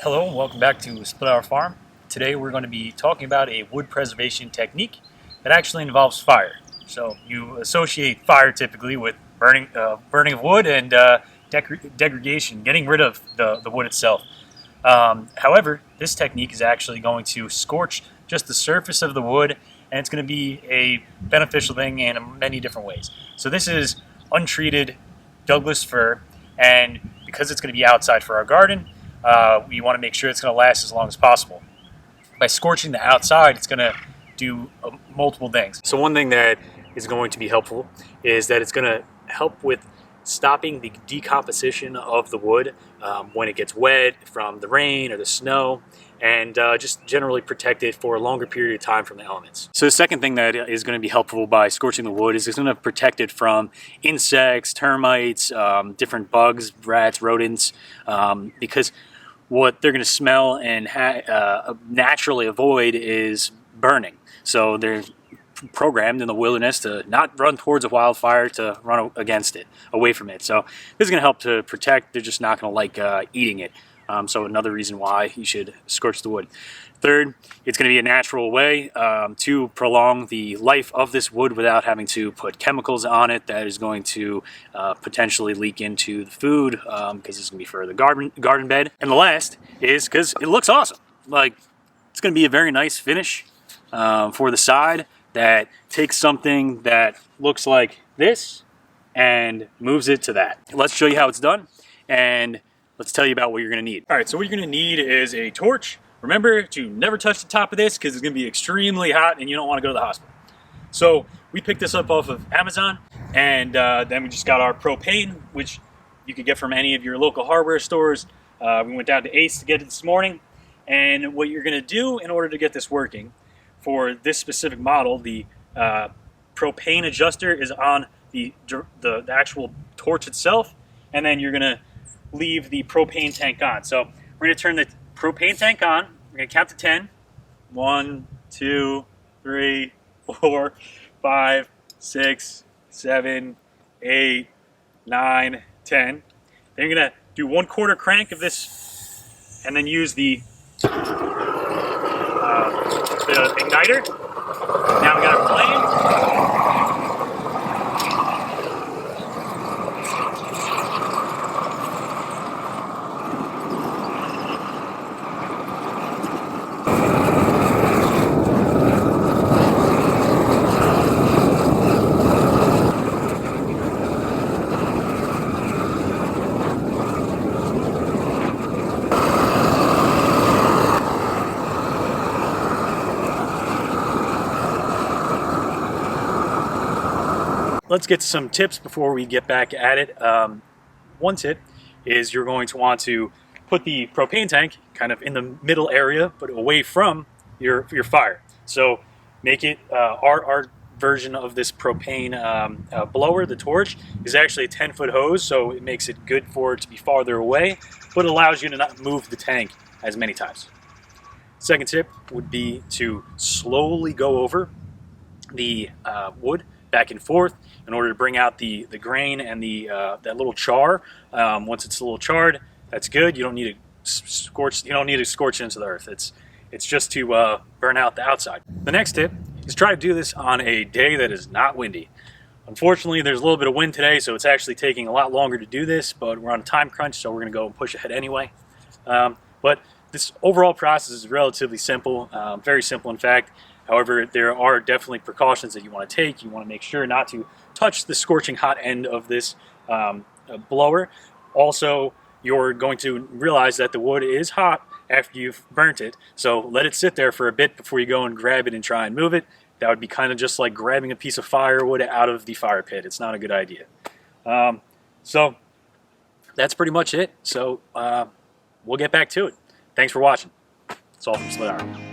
Hello and welcome back to Split Hour Farm. Today we're going to be talking about a wood preservation technique that actually involves fire. So you associate fire typically with burning of wood and degradation, getting rid of the wood itself. However, this technique is actually going to scorch just the surface of the wood, and it's going to be a beneficial thing in many different ways. So this is untreated Douglas fir, and because it's going to be outside for our garden, we want to make sure it's going to last as long as possible. By scorching the outside, it's going to do multiple things. So one thing that is going to be helpful is that it's going to help with stopping the decomposition of the wood when it gets wet from the rain or the snow, and just generally protect it for a longer period of time from the elements. So the second thing that is going to be helpful by scorching the wood is it's going to protect it from insects, termites, different bugs, rats, rodents, because what they're going to smell and naturally avoid is burning. So they're programmed in the wilderness to not run towards a wildfire, to run against it, away from it. So this is going to help to protect. They're just not going to like eating it. So another reason why you should scorch the wood. Third, it's going to be a natural way to prolong the life of this wood without having to put chemicals on it that is going to potentially leak into the food, because it's going to be for the garden bed. And the last is because it looks awesome. Like, it's going to be a very nice finish for the side that takes something that looks like this and moves it to that. Let's show you how it's done, and let's tell you about what you're going to need. All right, so what you're going to need is a torch. Remember to never touch the top of this because it's going to be extremely hot and you don't want to go to the hospital. So we picked this up off of Amazon, and then we just got our propane, which you could get from any of your local hardware stores. We went down to Ace to get it this morning. And what you're going to do in order to get this working for this specific model, the propane adjuster is on the actual torch itself, and then you're going to leave the propane tank on. So we're going to turn the propane tank on. We're going to count to 10. 1, 2, 3, 4, 5, 6, 7, 8, 9, 10. Then you're going to do 1/4 crank of this, and then use the igniter. Now we got our flame. Let's get some tips before we get back at it. One tip is you're going to want to put the propane tank kind of in the middle area, but away from your fire. So make it, our version of this propane blower, the torch, is actually a 10-foot hose, so it makes it good for it to be farther away, but it allows you to not move the tank as many times. Second tip would be to slowly go over the wood back and forth in order to bring out the grain and the that little char. Once it's a little charred, that's good. You don't need to scorch. You don't need to scorch into the earth. It's just to burn out the outside. The next tip is try to do this on a day that is not windy. Unfortunately, there's a little bit of wind today, so it's actually taking a lot longer to do this, but we're on a time crunch, so we're going to go and push ahead anyway. But this overall process is relatively simple, very simple in fact. However, there are definitely precautions that you want to take. You want to make sure not to touch the scorching hot end of this blower. Also, you're going to realize that the wood is hot after you've burnt it. So let it sit there for a bit before you go and grab it and try and move it. That would be kind of just like grabbing a piece of firewood out of the fire pit. It's not a good idea. So that's pretty much it. So we'll get back to it. Thanks for watching. It's all from Split Hour.